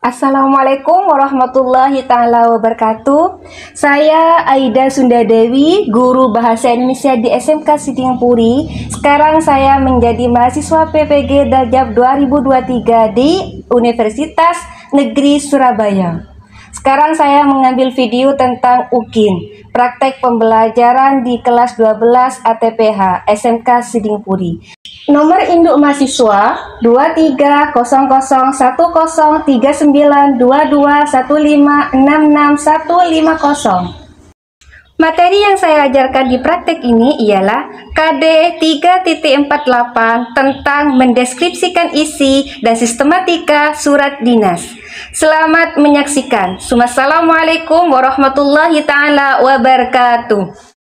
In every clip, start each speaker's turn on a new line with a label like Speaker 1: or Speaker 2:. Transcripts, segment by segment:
Speaker 1: Assalamualaikum warahmatullahi ta'ala wabarakatuh. Saya Aida Sundadewi, guru Bahasa Indonesia di SMK Sidingpuri. Sekarang saya menjadi mahasiswa PPG Dajab 2023 di Universitas Negeri Surabaya. Sekarang saya mengambil video tentang UKIN, praktek pembelajaran di kelas 12 ATPH SMK Sidingpuri. Nomor induk mahasiswa 230010392215665150. Materi yang saya ajarkan di praktek ini ialah KD 3.48 tentang mendeskripsikan isi dan sistematika surat dinas. Selamat menyaksikan. Wassalamualaikum warahmatullahi ta'ala wabarakatuh.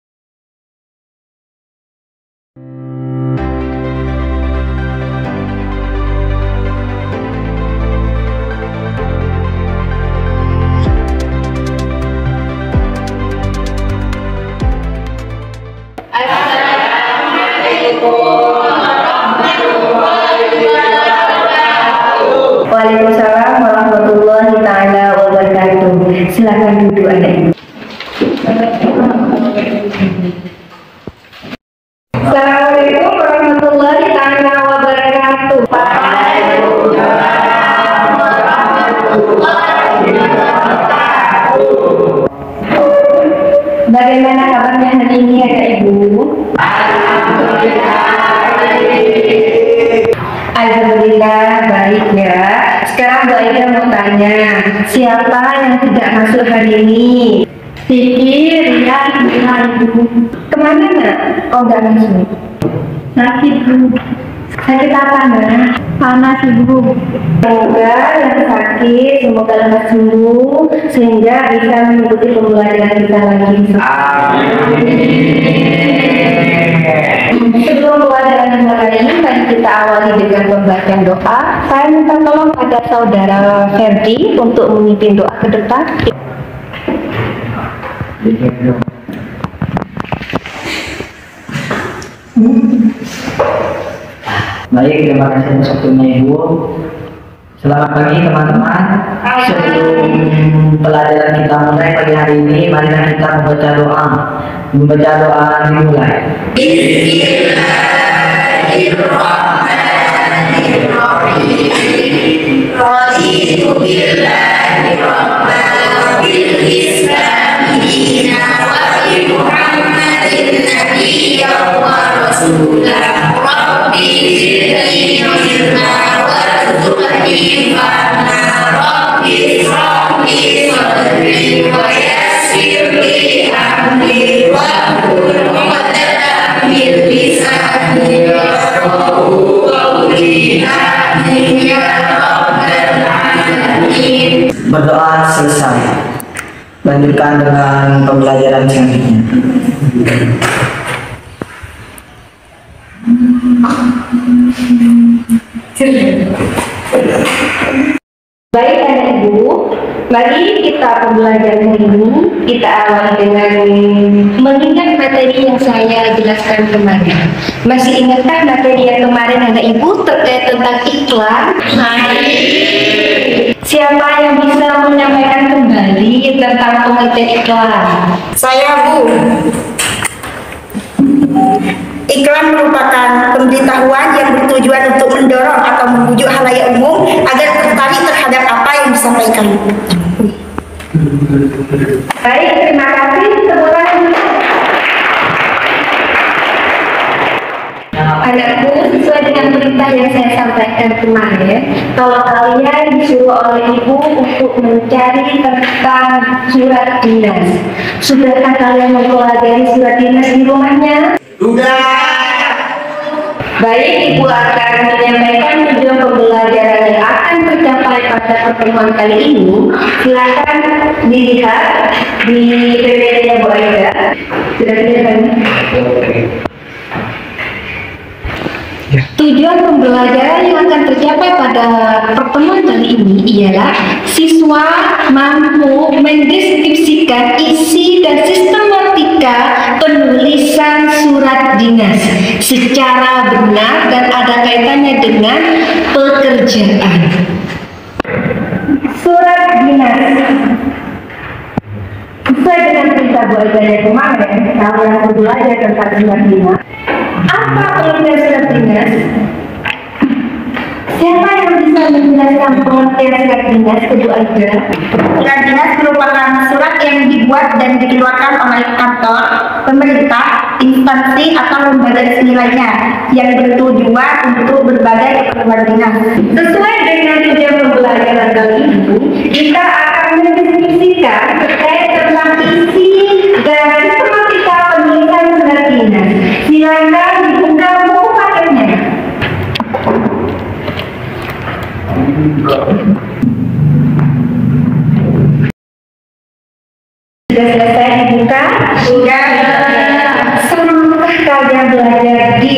Speaker 1: Waalaikumsalam warahmatullahi ta'ala wabarakatuh. Silakan duduk anak ibu. Assalamualaikum warahmatullahi ta'ala wabarakatuh. Bagaimana kabarnya hari ini anak ibu? Alhamdulillah baik ya. Sekarang Bu Aida mau tanya, siapa yang tidak masuk hari ini? Siti, Rian, Ibu. Kemana nak? Oh nggak masuk. Sakit Bu. Sakit apa nak? Panas Ibu. Semoga yang sakit semoga lekas sembuh sehingga bisa mengikuti pembelajaran kita lagi. Sebelum pembelajaran dimulai, mari kita awali dengan pembacaan doa. Saya minta tolong pada saudara Ferdi untuk memimpin doa ke depan.
Speaker 2: Baik, terima kasih atas waktunya Ibu. Selamat pagi teman-teman. Sebelum pelajaran kita mulai pagi hari ini, mari kita membaca doa. Membaca doa dimulai. Bismillahirrahmanirrahim. Raditu billahi rabban bil Islam dinan wa bi Muhammadin nabiyyan wa rasulan. Rabbi zidni ilma warzuqni fahma. Rabbi ishrah li sadri wa yassir li amri wahlul 'uqdatam min lisani yafqahu qawli. Amin ya rabbal alamin. Berdoa selesai. Lanjutkan dengan pembelajaran selanjutnya.
Speaker 1: Baik anak ibu, mari kita pembelajaran ini kita awali dengan mengingat materi yang saya jelaskan kemarin. Masih ingatkah materi yang kemarin anak ibu terkait tentang iklan? Siapa yang bisa menyampaikan kembali tentang pengertian iklan?
Speaker 3: Saya Bu. Iklan merupakan pemberitahuan yang bertujuan untuk mendorong atau membujuk halayak umum agar tertarik terhadap apa yang disampaikan.
Speaker 1: Baik, terima kasih. Anakku, sesuai dengan perintah yang saya sampaikan kemarin, kalau kalian disuruh oleh ibu untuk mencari tentang surat dinas, sudahkah kalian mempelajari surat dinas di rumahnya?
Speaker 3: Sudah.
Speaker 1: Baik, ibu akan menyampaikan tujuan pembelajaran yang akan tercapai pada pertemuan kali ini. Silakan dilihat di PPT-nya Bu Aida. Sudah dilihat? Tujuan pembelajaran yang akan tercapai pada pertemuan kali ini ialah siswa mampu mendeskripsikan isi dan sistematika penulisan surat dinas secara benar dan ada kaitannya dengan pekerjaan. Surat hal yang perlu belajar tentang surat dinas. Apa pengertian surat dinas? Siapa yang bisa menjelaskan pengertian surat dinas kedua Aida?
Speaker 3: Surat dinas merupakan surat yang dibuat dan dikeluarkan oleh kantor, pemerintah, instansi atau lembaga resmi lainnya yang bertujuan untuk berbagai keperluan dinas.
Speaker 1: Sesuai dengan tujuan pembelajaran kali ini, kita akan mendiskusikan terkait tentang isi dan sistematika penulisan surat dinas. Silakan dibuka buku paketnya. Sudah selesai dibuka?
Speaker 3: Sudah.
Speaker 1: Semangatkah kalian belajar di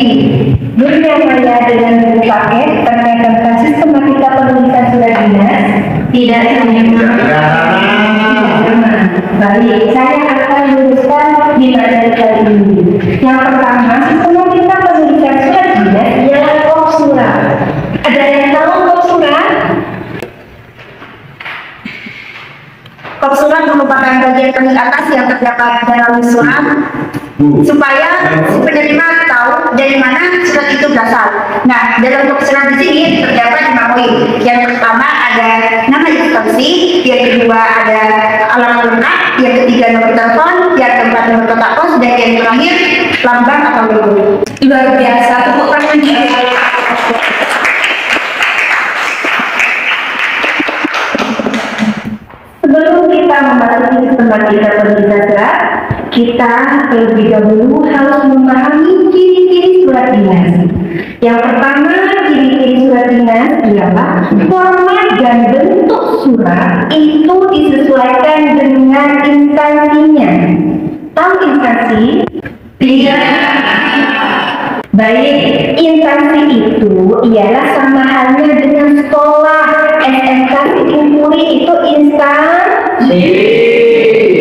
Speaker 1: dunia maya dengan buku paket terkait tentang sistematika penulisan surat dinas? Tidak sama. Baik, saya akan luruskan di materi kali ini. Yang pertama, sistematika penulisan surat dinas ialah kop surat. Ada yang tahu kop surat?
Speaker 3: Kop surat merupakan bagian paling atas yang terdapat dalam surat supaya si penerima tahu dari mana surat itu berasal. Nah, dalam kop surat di sini terdapat 5 poin. Yang pertama ada nama instansi, yang kedua ada alamat lengkap, yang ketiga nomor telepon, yang keempat nomor kotak pos, dan yang terakhir lambang atau logo.
Speaker 1: Luar biasa, tepuk tangan. Sebelum kita memasuki sistematika penulisan surat, kita terlebih dahulu harus memahami ciri-ciri surat dinas. Yang pertama, ciri-ciri surat dinas ialah format dan bentuk surat itu disesuaikan dengan instansinya. Tahu instansi? Tidak. Baik, instansi itu ialah sama halnya dengan sekolah. SMK Sidimpuri itu instansi.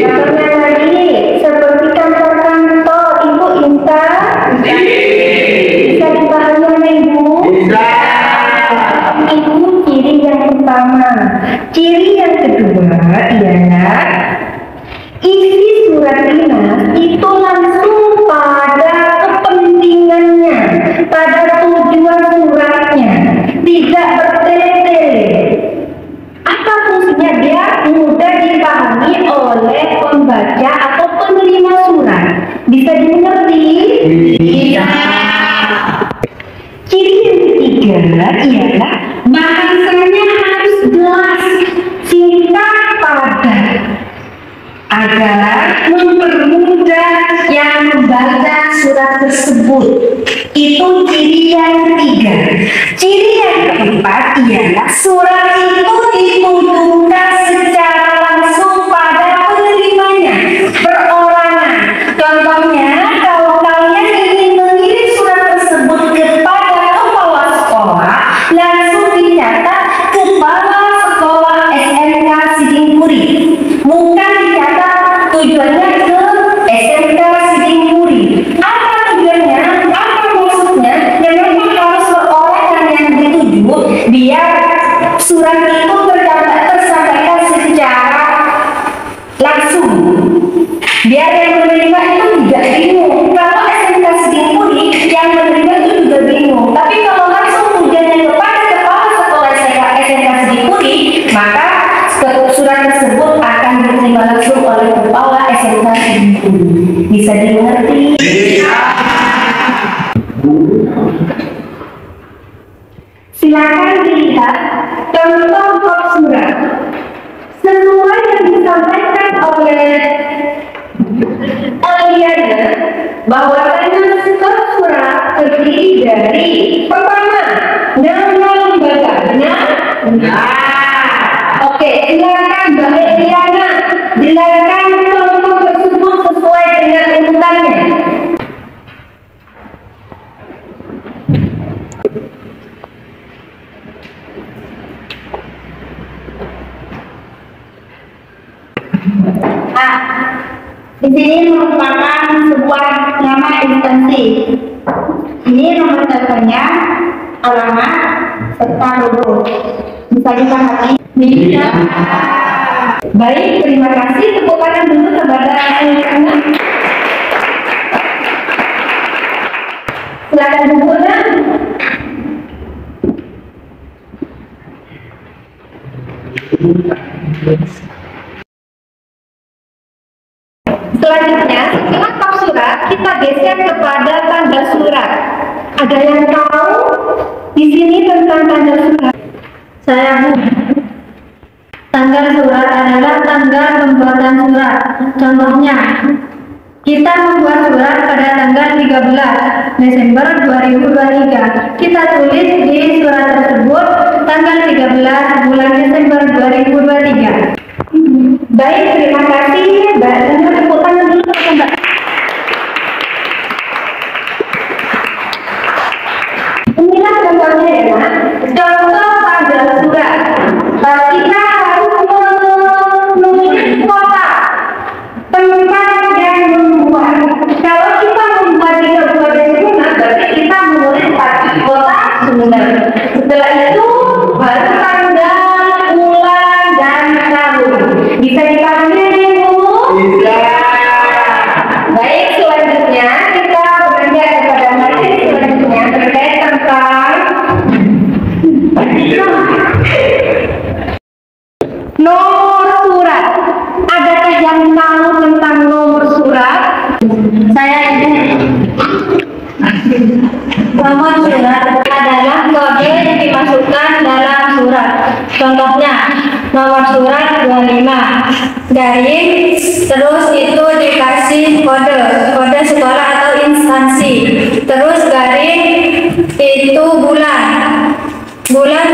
Speaker 1: Contohnya lagi, seperti kantor-kantor itu instansi. Bisa dipahami, Ibu? Bisa. Itu ciri yang pertama. Ciri yang kedua ialah isi surat dinas itu langsung pada kepentingannya, pada tujuan suratnya, tidak bertele-tele. Apa fungsinya? Dia mudah dipahami oleh pembaca atau penerima surat. Bisa dimengerti? Bisa. Ciri yang ketiga ialah bahasanya harus jelas, singkat, padat, agar mempermudah yang membaca surat tersebut. Itu ciri yang ketiga. Ciri yang keempat ialah surat itu ditujukan secara langsung pada penerimanya, perorangan. Contohnya, kalau kalian ingin mengirim surat tersebut kepada kepala sekolah, langsung dicatat Kepala Sekolah SMK Sidimpuri. Bukan dicatat tujuannya ke SMK Sidimpuri. Apa tujuannya? Apa maksudnya? Yang memang harus perorangan yang dituju biar surat itu tersampaikan secara langsung. Biar yang menerima itu tidak bingung. Kalau SMK Sidimpuri, yang menerima itu juga bingung. Tapi kalau langsung tujuannya kepada kepala sekolah SMK Sidimpuri, maka surat tersebut akan diterima langsung oleh kepala SMK Sidimpuri. Bisa dimengerti? Silakan dilihat contoh kop surat. Sesuai yang disampaikan oleh Eliana, bahwasanya kop surat terdiri dari pertama nama lembaganya. Oke, silakan Mbak Eliana jelaskan contoh tersebut sesuai dengan urutannya.
Speaker 3: Di sini merupakan sebuah nama instansi. Ini nomor teleponnya, alamat, serta logo. Bisa dipahami?
Speaker 1: Bisa. Baik, terima kasih. Tepuk tangan dulu kepada anak-anak.
Speaker 3: Silakan bukunya. Selanjutnya, setelah bab surat, kita geser kepada tanggal surat. Ada yang tahu di sini tentang tanggal surat? Saya, Bu. Tanggal surat adalah tanggal pembuatan surat. Contohnya, kita membuat surat pada tanggal 13 Desember 2023. Kita tulis di surat tersebut tanggal 13 bulan Desember 2023. Baik, terima kasih Mbak. Tunggu tepuk tangan dulu Mbak. Inilah contohnya ya Mbak. Contoh tanggal surat. Kita harus menulis kota tempat yang membuat. Kalau kita membuat di Kabupaten Sumeneb, berarti kita menulis di kota Sumeneb. Setelah itu baru tanggal, bulan, dan tahun. Bisa dipahami Bu? Bisa. Baik, selanjutnya kita beranjak kepada materi selanjutnya terkait tentang nomor surat. Adakah yang tahu tentang nomor surat? Saya ini. Nomor surat adalah kode yang dimasukkan dalam surat. Contohnya, nomor surat 25 garis, terus itu dikasih kode sekolah atau instansi, terus garis itu bulan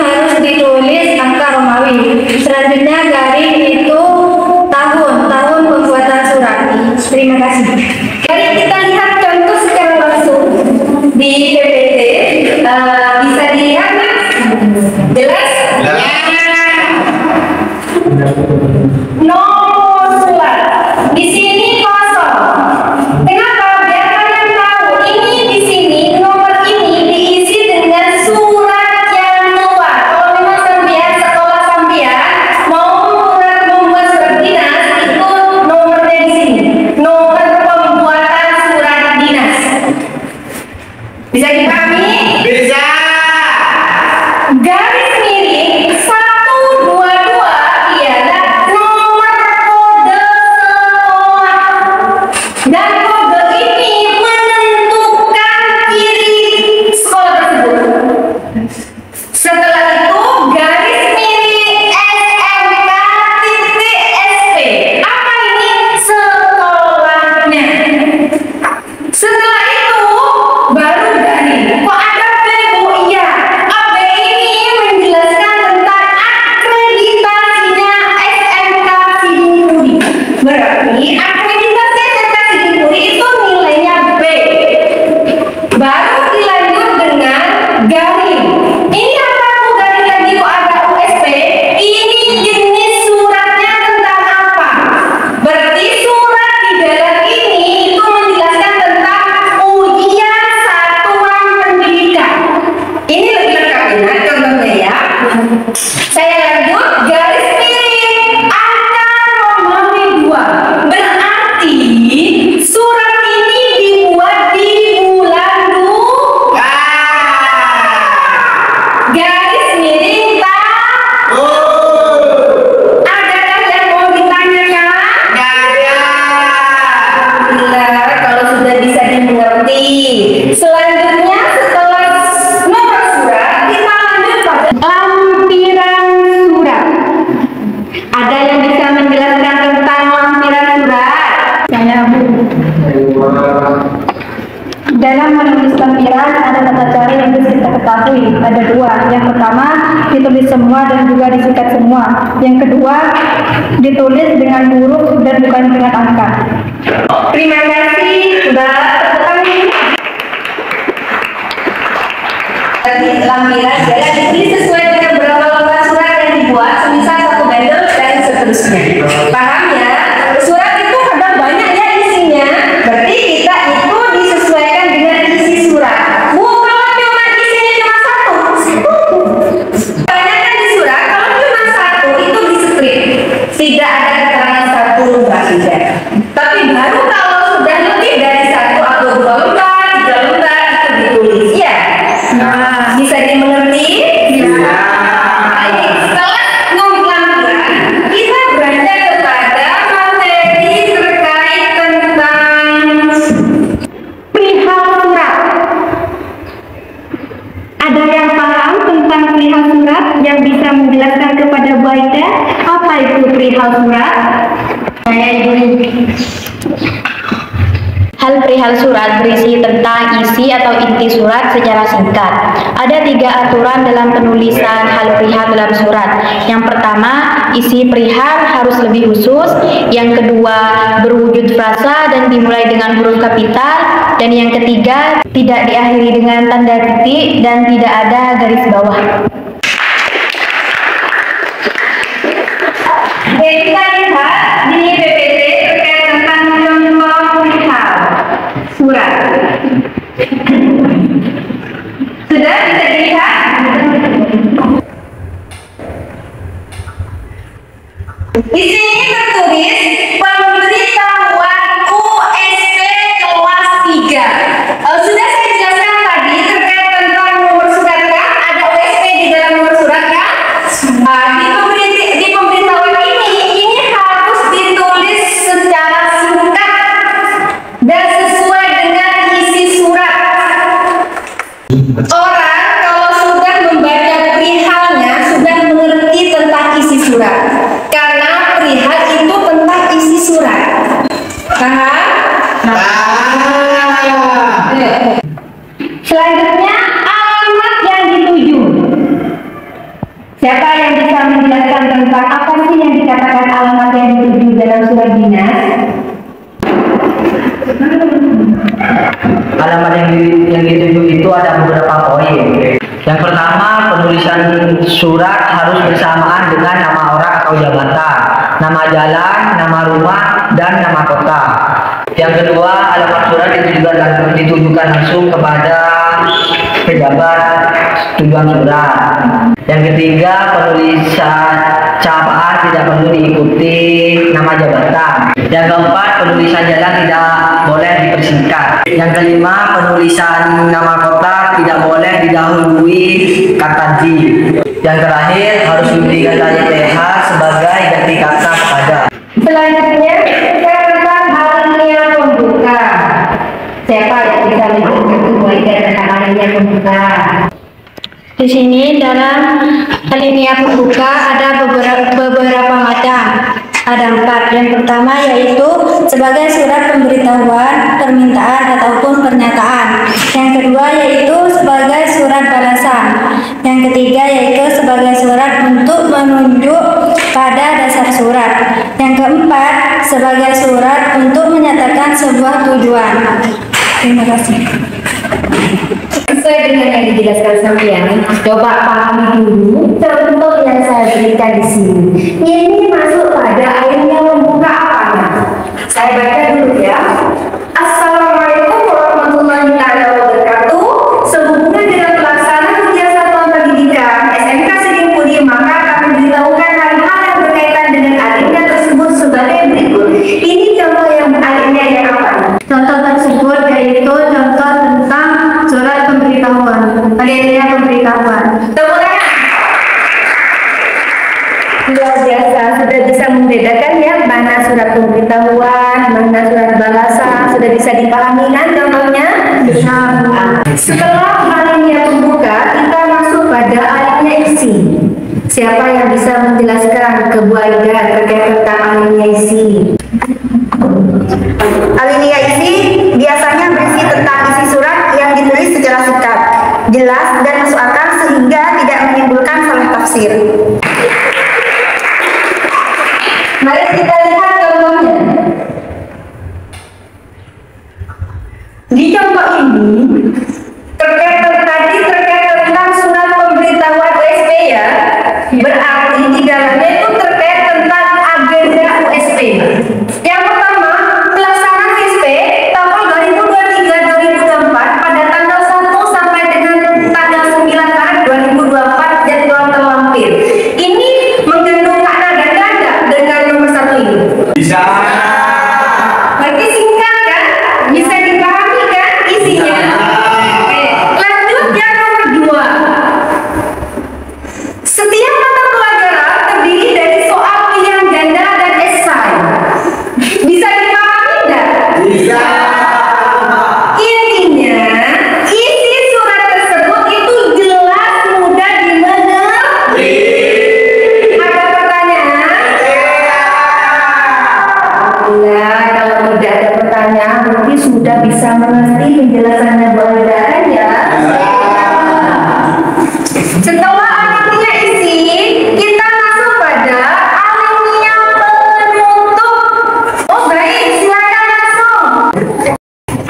Speaker 3: harus ditulis angka Romawi, selanjutnya garis itu tahun pembuatan surat. Terima kasih. Mari kita lihat contoh secara langsung di PPT. Bisa dilihat jelas? Nomor surat di sini kosong. Kenapa? Biar kalian tahu ini di sini nomor ini diisi dengan surat yang luar. Kalau memang sampean sekolah sampean mau membuat surat dinas, itu nomornya di sini. Nomor pembuatan surat dinas. Bisa dipahami? Bisa. Garis miring 122 ialah nomor kode sekolah. Dan kode ini menentukan ciri sekolah tersebut. Setelah itu garis miring SMK.SP. Apa ini? Sekolahnya. Setelah itu baru garis. Kok ada B, Bu? Iya. AB ini menjelaskan tentang akreditasinya SMK Sidingpuri. Berarti akreditasi SMK Sidingpuri itu nilainya B. Baru dilanjut dengan garing. Ini apa Bu garing lagi kok ada USP? Ini jenis suratnya tentang apa? Berarti surat di dalam ini itu menjelaskan tentang ujian satuan pendidikan. Ini lebih lengkap ya, contohnya ya. Saya lanjut garis miring angka Romawi 2. Berarti surat ini dibuat di bulan garis miring adakah yang mau ditanyakan? Alhamdulillah kalau sudah bisa dimengerti. Selanjutnya setelah nomor surat kita lanjut pada lampiran surat. Ada yang bisa menjelaskan tentang lampiran surat? Saya Bu. Dalam menulis lampiran ada tata cara yang harus kita ketahui. Ada dua. Yang pertama ditulis semua dan juga disikat semua. Yang kedua ditulis dengan huruf dan bukan dengan angka. Terima kasih Mbak. Lampiran jadi sesuai dengan berapa lembar surat yang dibuat, semisal satu bundle dan seterusnya. Paham ya? Surat itu kadang banyak ya isinya. Berarti kita itu disesuaikan dengan isi surat. Bu, kalau cuma isinya cuma satu. Banyak kan di surat, kalau cuma satu itu di strip. Tidak ada keterangan satu lembar saja. Tapi baru kalau sudah lebih dari satu atau dua lembar, tiga lembar itu ditulis. Aida, apa itu perihal surat? Saya Ibu. Hal perihal surat berisi tentang isi atau inti surat secara singkat. Ada 3 aturan dalam penulisan hal perihal dalam surat. Yang pertama, isi perihal harus lebih khusus. Yang kedua, berwujud frasa dan dimulai dengan huruf kapital. Dan yang ketiga, tidak diakhiri dengan tanda titik dan tidak ada garis bawah.
Speaker 1: Kita lihat di PPT terkait tentang contoh perihal surat. Sudah bisa dilihat? Di sini tertulis pemberitahuan USP kelas 3. Sudah saya jelaskan tadi terkait tentang nomor surat kan? Ada USP di dalam nomor surat kan? Di pemberitahuan ini harus ditulis secara singkat dan sesuai dengan isi surat. Orang kalau sudah membaca perihalnya sudah mengerti tentang isi surat, karena perihal itu tentang isi surat. Paham? Selanjutnya, alamat yang dituju. Siapa yang bisa menjelaskan tentang apa sih yang dikatakan alamat yang dituju dalam surat dinas?
Speaker 2: Alamat yang dituju itu ada beberapa poin. Yang pertama, penulisan surat harus bersamaan dengan nama orang atau jabatan, nama jalan, nama rumah, dan nama kota. Yang kedua, alamat surat ditujukan langsung kepada pejabat tujuan surat. Yang ketiga, penulisan capaan tidak perlu diikuti nama jabatan. Yang keempat, penulisan jalan tidak boleh dipersingkat. Yang kelima, penulisan nama kota tidak boleh didahului kata di. Yang terakhir, harus diberi kata YTH sebagai ganti kata kepada.
Speaker 1: Selanjutnya, tentang alinea pembuka. Siapa yang bisa menjelaskan mulai tentang alinea pembuka?
Speaker 3: Di sini dalam alinea pembuka ada beberapa macam. Ada 4. Yang pertama yaitu sebagai surat pemberitahuan, permintaan ataupun pernyataan. Yang kedua yaitu sebagai surat balasan. Yang ketiga yaitu sebagai surat untuk menunjuk pada dasar surat. Yang keempat sebagai surat untuk menyatakan sebuah tujuan. Terima kasih.
Speaker 1: Sesuai dengan yang dijelaskan sampean, coba pahami dulu contoh yang saya berikan di sini. Ini masuk pada alinea pembuka apanya? Saya baca dulu ya. Assalamualaikum warahmatullahi wabarakatuh. Sehubungan dengan pelaksanaan ujian satuan pendidikan SMK Siding Puri, maka kami memberitahukan hal-hal yang berkaitan dengan alinea tersebut sebagai berikut. Ini contoh yang alinea yang apa?
Speaker 3: Contoh tersebut yaitu contoh tentang surat pemberitahuan, alinea pemberitahuan.
Speaker 1: Tepuk tangan. Luar biasa, sudah bisa membedakan ya mana surat pemberitahuan, mana surat balasan, sudah bisa dipahami kan contohnya? Setelah alinea pembuka, kita masuk pada alinea isi. Siapa yang bisa menjelaskan ke Bu Aida terkait tentang alinea isi?
Speaker 3: Alinea isi biasanya berisi tentang isi surat yang ditulis secara singkat, jelas dan masuk akal sehingga tidak menimbulkan salah tafsir.
Speaker 1: Mari kita lihat contohnya. Di contoh ini terkait tentang surat pemberitahuan USP ya, berarti di dalamnya itu terkait tentang agenda USP. Yang pertama, pelaksanaan USP tahun 2023-2024 pada tanggal 1 sampai dengan tanggal 9 Maret 2024 jadwal terlampir. Ini mengandung makna dan ganda dengan nomor 1 ini.
Speaker 4: Bisa.
Speaker 1: Berarti singkat kan? Bisa dipahami kan isinya? Oke. Lanjut yang nomor 2. Setiap mata pelajaran Sudah bisa mengerti penjelasannya Bu Aida kan ya? Setelah alinea isi, kita masuk pada alinea penutup. Oh baik, silakan langsung.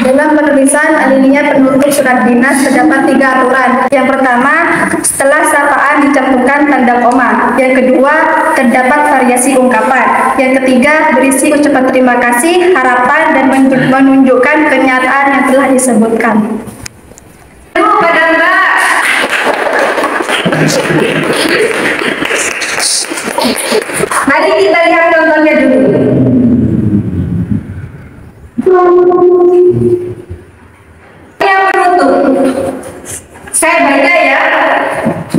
Speaker 3: Dalam penulisan alinea penutup surat dinas terdapat 3 aturan. Yang pertama, setelah sapaan dicantumkan tanda koma. Yang kedua, terdapat variasi ungkapan. Yang ketiga, berisi ucapan terima kasih, harapan, dan menunjukkan kenyataan yang telah disebutkan.
Speaker 1: Pada Mbak. Mari kita lihat contohnya dulu. Yang penutup. Saya baca ya.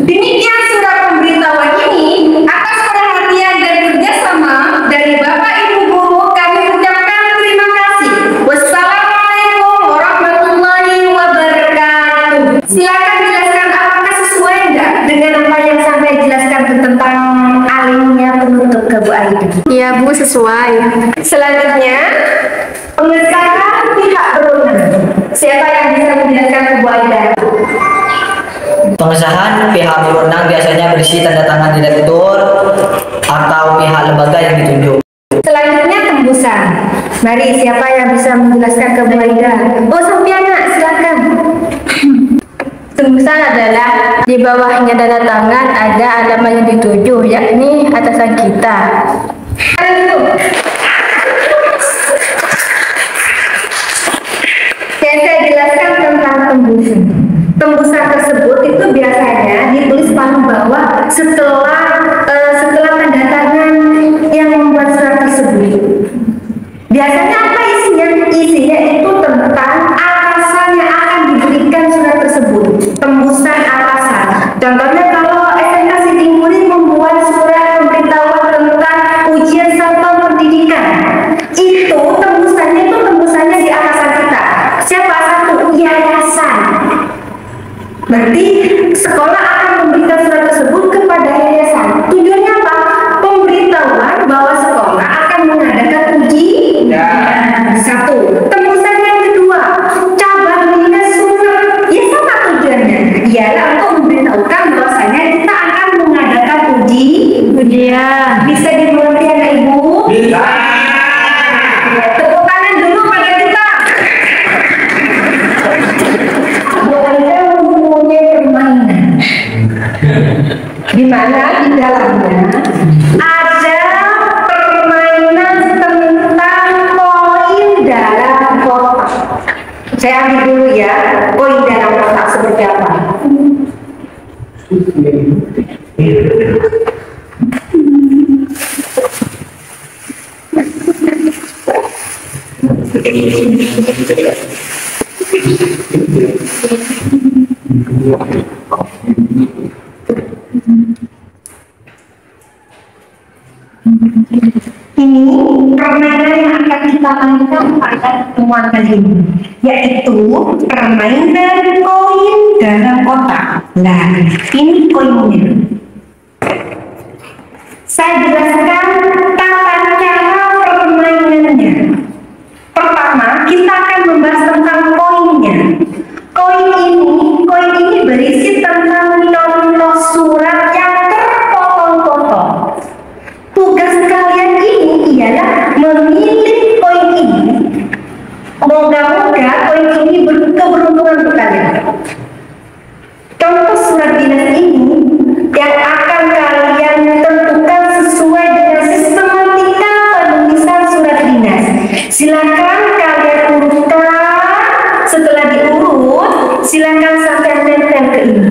Speaker 1: Demikian surat pemberitahuan ini atas perhatian dan kerjasama dari Bapak Ibu Guru kami ucapkan terima kasih. Wassalamualaikum warahmatullahi wabarakatuh. Silakan jelaskan apakah sesuai enggak dengan apa yang saya jelaskan tentang alinea penutup ke Bu Aida?
Speaker 3: Iya Bu, sesuai.
Speaker 1: Selanjutnya pengesahan pihak berwenang. Siapa yang bisa menjelaskan ke Bu Aida?
Speaker 2: Pengesahan pihak berwenang biasanya berisi tanda tangan direktur atau pihak lembaga yang ditunjuk.
Speaker 1: Selanjutnya tembusan. Mari siapa yang bisa menjelaskan ke Bu Aida? Oh Sampiana, silakan.
Speaker 3: Tembusan adalah di bawahnya tanda tangan ada alamat yang dituju, yakni atasan kita.
Speaker 1: Saya jelaskan tentang tembusan. Tembusan tersebut itu biasanya ditulis paling bawah setelah tanda tangan yang membuat surat tersebut. Biasanya apa isinya? Isinya itu tentang atasan yang akan diberikan surat tersebut. Tembusan atasan. Contohnya kalau SMK Sitingpuri membuat surat pemberitahuan tentang ujian satuan pendidikan, itu tembusannya di atasan kita. Siapa? Satu yayasan. Berarti sekolah akan memberikan surat tersebut kepada yayasan. Tujuannya apa? Pemberitahuan bahwa sekolah akan mengadakan ujian. Satu. Tembusan yang kedua, cabang memberikan surat. Ya sama tujuannya. Ialah untuk memberitahukan bahwasanya kita akan mengadakan ujian. Bisa dimengerti anak Ibu? Bisa. Tepuk tangan dulu pada kita. Bu Aida mempunyai permainan. Di mana di dalamnya ada permainan tentang koin dalam kotak. Saya ambil dulu ya, koin dalam kotak seperti apa. Ini permainan yang akan kita mainkan pada pertemuan kali ini, yaitu permainan koin dalam kotak. Nah, ini koinnya. Saya jelaskan tata cara permainannya. Pertama, kita akan membahas tentang koinnya. Koin ini berisi tentang nomor surat yang terpotong-potong. Tugas kalian ini ialah memilih koin ini. Moga-moga koin ini berkeberuntungan untuk kalian. Contoh surat dinas ini yang akan kalian tentukan sesuai dengan sistematika penulisan surat dinas. Silakan kalian urutkan. Setelah diurut, silakan sampai tempel ke ini.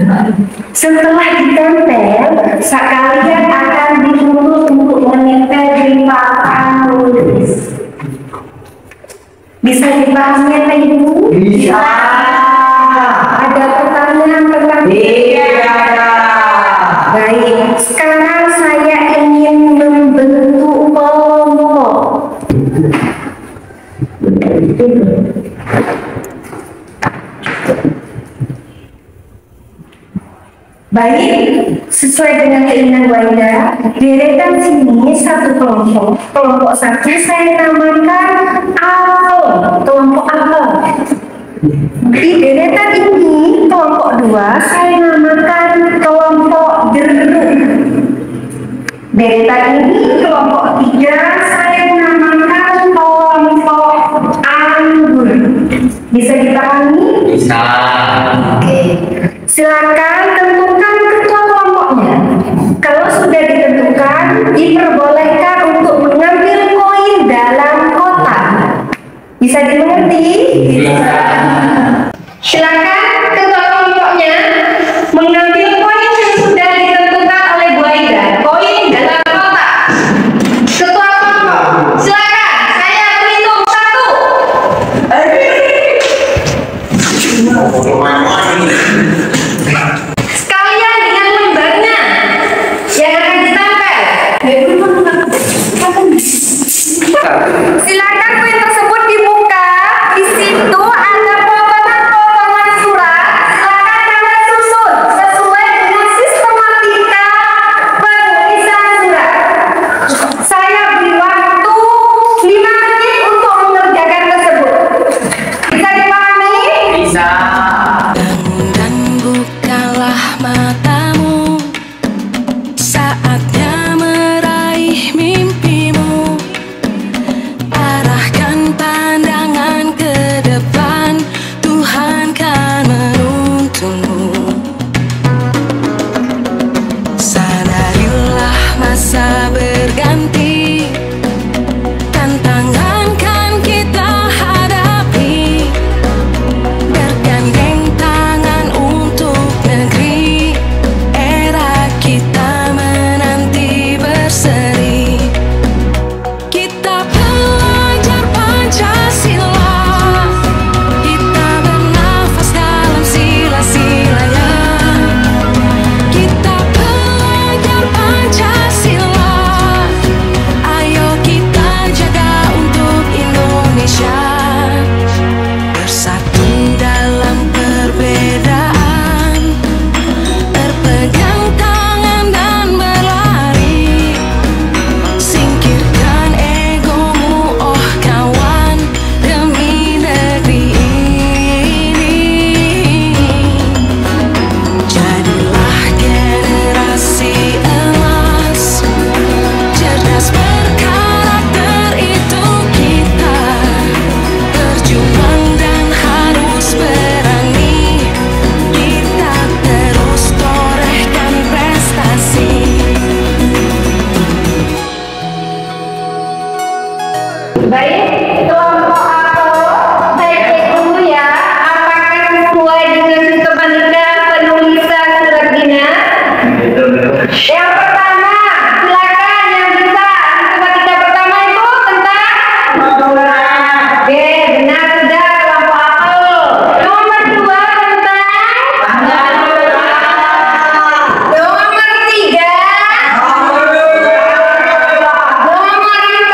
Speaker 1: Setelah ditempel, kalian akan dituntut untuk menempel di papan tulis. Bisa dipahami ya Ibu?
Speaker 2: Bisa.
Speaker 1: Ada pertanyaan tentang Baik, sekarang saya ingin membentuk kelompok. Baik, sesuai dengan keinginan Bu Aida, deretan sini satu kelompok. Kelompok satu saya namakan apel, kelompok apel. Di deretan ini kelompok dua saya namakan kelompok jeruk. Deretan ini kelompok tiga saya namakan kelompok anggur. Bisa dipahami?
Speaker 2: Bisa.
Speaker 1: Oke. Silakan tentukan ketua kelompoknya. Kalau sudah ditentukan, diperbolehkan untuk mengambil koin dalam kotak. Bisa dimengerti? Bisa. Silakan ketua kelompoknya mengambil koin yang sudah ditentukan oleh Bu Aida. Koin dalam kotak. Ketua kelompok, silakan. Saya hitung 1. Sekalian dengan lembarnya yang akan ditempel. Silakan koin tersebut dibuka. Di situ ada potongan-potongan surat. Silakan Anda susun sesuai dengan sistematika penulisan surat. Saya beri waktu 5 menit untuk mengerjakan tersebut. Bisa dipahami?
Speaker 2: Bisa.
Speaker 4: Dan bukalah matamu, saatnya meraih mimpimu. Arahkan pandangan ke depan, Tuhan kan menuntunmu. Sadarilah masa berganti, tantangan kan kita hadapi. Bergandeng tangan untuk negeri, era kita menanti berseri. Kita pelajar Pancasila, kita bernafas dalam sila-silanya. Kita pelajar Pancasila, ayo kita jaga untuk Indonesia. Bersatu dalam perbedaan, berpegang tangan dan berlari. Singkirkan egomu, oh kawan, demi negeri ini. Jadilah generasi emas, cerdas berkarakter itu kita. Berjuang dan harus berani, kita terus torehkan prestasi.
Speaker 1: Baik, kelompok apel, saya cek dulu ya, apakah sesuai dengan sistematika penulisan surat Dina? Yang pertama, silakan yang bisa. Sistematika pertama itu tentang Oke, benar sudah kelompok apel. Nomor 2 tentang Nomor 3 Nomor 4 Nomor 5 Nomor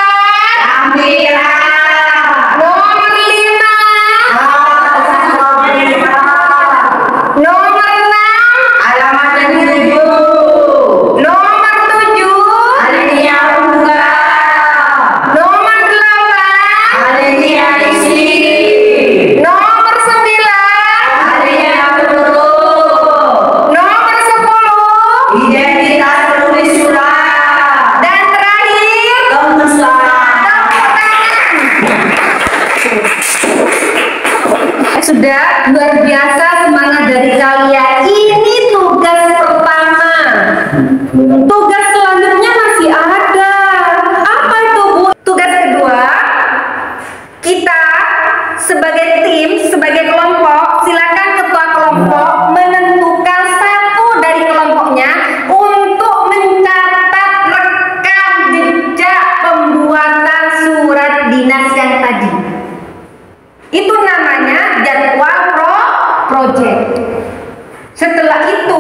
Speaker 1: 6 Nomor 7 Nomor 8 Nomor 9 Nomor 10
Speaker 3: Identitas penulis surat.
Speaker 1: dan terakhir sudah luar biasa semangat dari kalian. Ini tugas pertama. Tugas selanjutnya masih ada. Apa itu, Bu? Tugas kedua, kita sebagai tim, sebagai kelompok, silakan ketua kelompok menentukan satu dari kelompoknya untuk mencatat rekam jejak pembuatan surat dinas yang tadi. Itu namanya jadwal project. Setelah itu,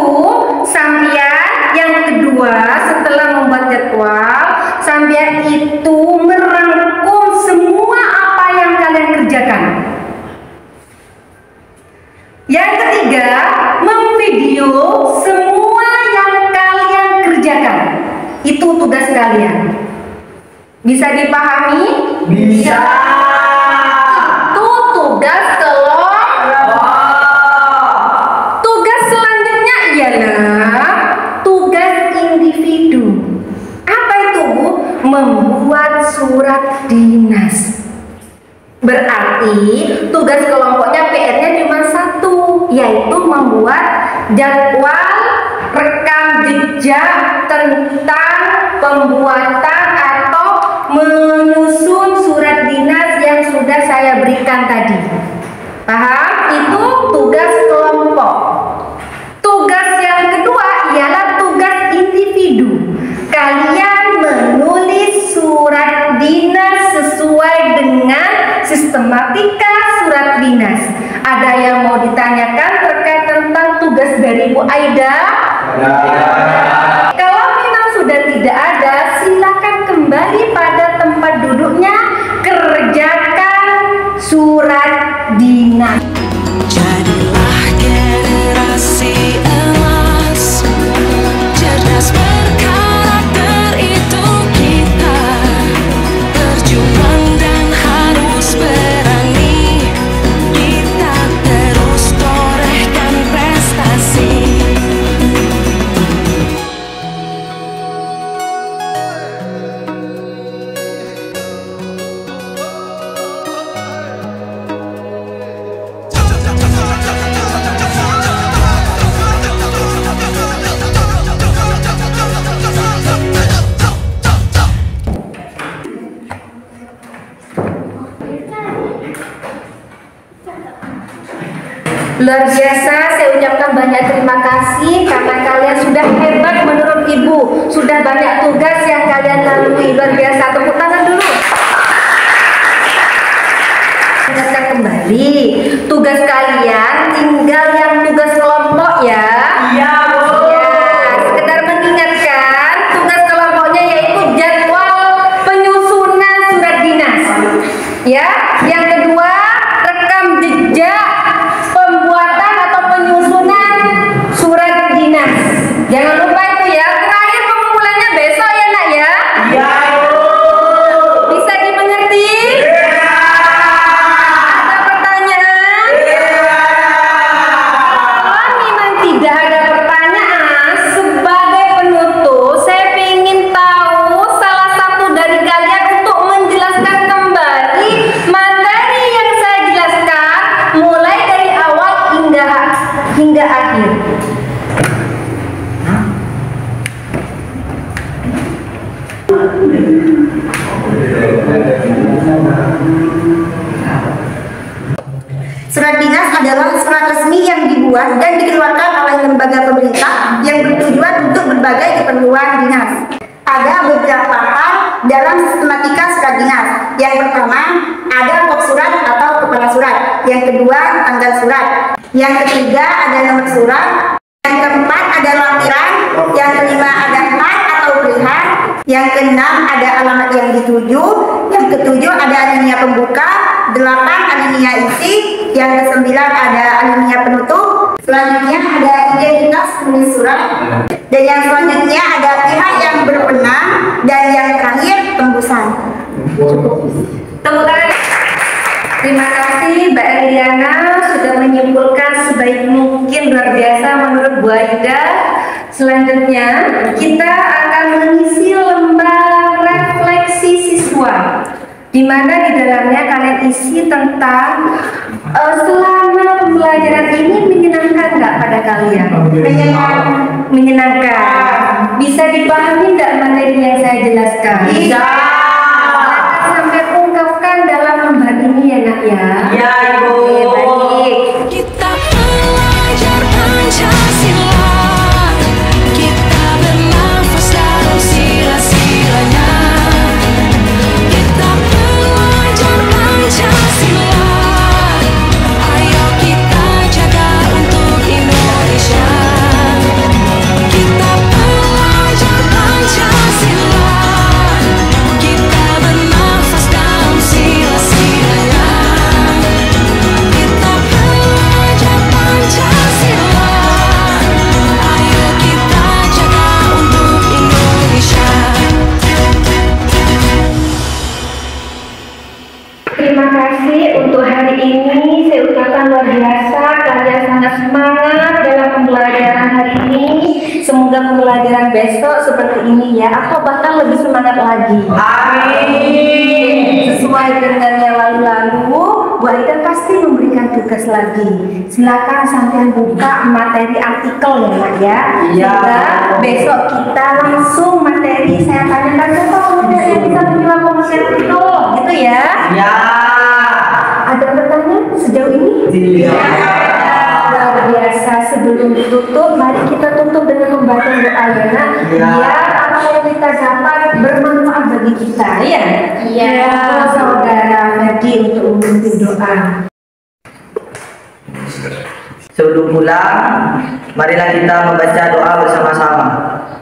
Speaker 1: sampean yang kedua setelah membuat jadwal, sampean itu merangkum semua apa yang kalian kerjakan. Yang ketiga, memvideo semua kalian? Bisa dipahami?
Speaker 2: Bisa.
Speaker 1: Itu tugas kelompok. Tugas selanjutnya ialah tugas individu. Apa itu, Bu? Membuat surat dinas. Berarti tugas kelompoknya PR-nya cuma satu, yaitu membuat jadwal rekam jejak tentang pembuatan atau menyusun surat dinas yang sudah saya berikan tadi. Paham? Itu tugas kelompok. Tugas yang kedua ialah tugas individu. Kalian menulis surat dinas sesuai dengan sistematika surat dinas. Ada yang mau ditanyakan terkait tentang tugas dari Bu Aida? Kalau memang sudah tidak ada, silakan kembali pada tempat duduknya, kerjakan surat dinas.
Speaker 4: Jadilah generasi emas, cerdas berkarakter itu kita. Berjuang dan harus berani, kita terus torehkan prestasi.
Speaker 1: Luar biasa, saya ucapkan banyak terima kasih karena kalian sudah hebat menurut Ibu. Sudah banyak tugas yang kalian lalui. Luar biasa, tepuk tangan dulu. Ingatkan kembali, tugas kalian tinggal yang tugas kelompok ya.
Speaker 2: Iya, Bu.
Speaker 1: Ya, sekedar mengingatkan, tugas kelompoknya yaitu jadwal penyusunan surat dinas. Ya, yang kedua, rekam jejak pembuatan atau penyusunan surat dinas. Jangan lupa itu ya. Terakhir pengumpulannya besok ya, Nak ya.
Speaker 2: Iya, Bu.
Speaker 1: Bisa dimengerti? Ada pertanyaan? Kalau memang tidak ada pertanyaan, sebagai penutup saya ingin tahu salah satu dari kalian untuk menjelaskan kembali materi yang saya jelaskan mulai dari awal hingga akhir.
Speaker 3: Surat dinas adalah surat resmi yang dibuat dan dikeluarkan oleh lembaga pemerintah yang bertujuan untuk berbagai keperluan dinas. Ada beberapa hal dalam sistematika surat dinas. Yang pertama, ada pokok surat atau kepala surat. Yang kedua, tanggal surat. Yang ketiga, ada nomor surat. Yang keempat, ada lampiran. Yang kelima, ada hat atau pilihan. Yang keenam, ada alamat yang dituju. Yang ketujuh, ada alinea pembuka. 8, alinea isi. Yang kesembilan, ada alinea penutup. Selanjutnya ada identitas penulis surat. Dan yang selanjutnya ada pihak yang berwenang. Dan yang terakhir, tembusan.
Speaker 1: Tepuk tangan. Terima kasih Mbak Eliana sudah menyimpulkan sebaik mungkin, luar biasa menurut Bu Aida. Selanjutnya kita akan mengisi lembar refleksi siswa, di mana di dalamnya kalian isi tentang selama pembelajaran ini menyenangkan nggak pada kalian? Menyenangkan. Bisa dipahami nggak materi yang saya jelaskan?
Speaker 2: Bisa.
Speaker 1: Sampai ungkapkan dalam lembar ini ya, Nak ya.
Speaker 2: Iya, Ibu.
Speaker 1: Oke, baik.
Speaker 4: Kita belajar Pancasila, kita bernafas dalam sila-silanya. Kita belajar Pancasila, ayo kita jaga untuk Indonesia. Kita belajar Pancasila, kita bernafas dalam sila-silanya.
Speaker 1: semoga pembelajaran besok seperti ini ya, atau bahkan lebih semangat lagi.
Speaker 2: Amin.
Speaker 1: Sesuai dengan yang lalu-lalu, Bu Aida pasti memberikan tugas lagi. Silakan sampai buka materi artikel ya Nak ya.
Speaker 2: Iya.
Speaker 1: Sehingga besok kita langsung materi, saya tanyakan siapa materi yang bisa menjawab materi artikel, gitu ya.
Speaker 2: Ya.
Speaker 1: Ada pertanyaan sejauh ini? Luar biasa. Sebelum ditutup, mari kita tutup dengan membaca doa ya Nak. Biar apa yang kita dapat bermanfaat bagi kita ya.
Speaker 3: Iya.
Speaker 1: Saudara Ferdi untuk memimpin doa.
Speaker 2: Sebelum pulang, marilah kita membaca doa bersama-sama.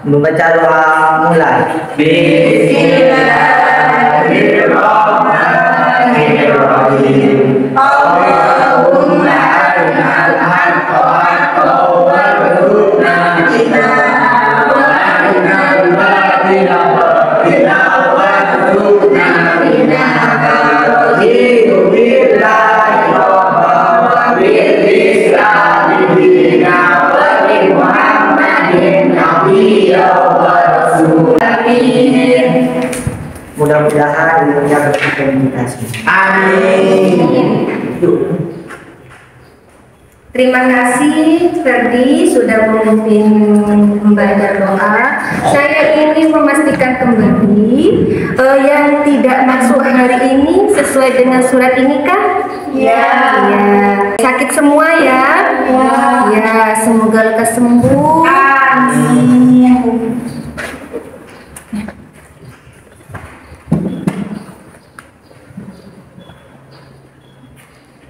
Speaker 2: Membaca doa mulai. Bismillahirrahmanirrahim. Allahumma arinal haqqa haqqan warzuqna ittiba'ahu wa arinal batila batila warzuqna ijtinabah. Billahi wa bil Islami dinan wa bi Muhammadin nabiyyan wa rasulan. Amin. Mudah-mudahan ilmunya berkomunikasi. Amin.
Speaker 1: Terima kasih Ferdi sudah memimpin membaca doa. Saya ingin memastikan kembali yang tidak masuk hari ini sesuai dengan surat ini kan?
Speaker 3: Ya.
Speaker 1: Ya. Sakit semua ya? Ya, semoga lekas sembuh.
Speaker 3: Amin.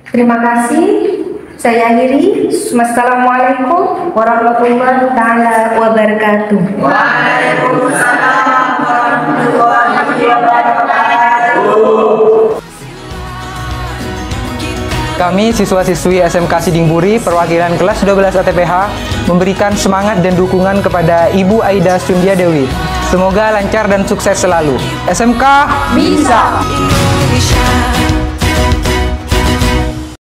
Speaker 1: Terima kasih. Saya akhiri. Wassalamualaikum warahmatullahi taala wabarakatuh.
Speaker 2: Waalaikumsalam warahmatullahi wabarakatuh.
Speaker 5: Kami siswa-siswi SMK Sidingpuri perwakilan kelas 12 ATPH memberikan semangat dan dukungan kepada Ibu Aida Sundadewi. Semoga lancar dan sukses selalu. SMK bisa!
Speaker 4: Indonesia.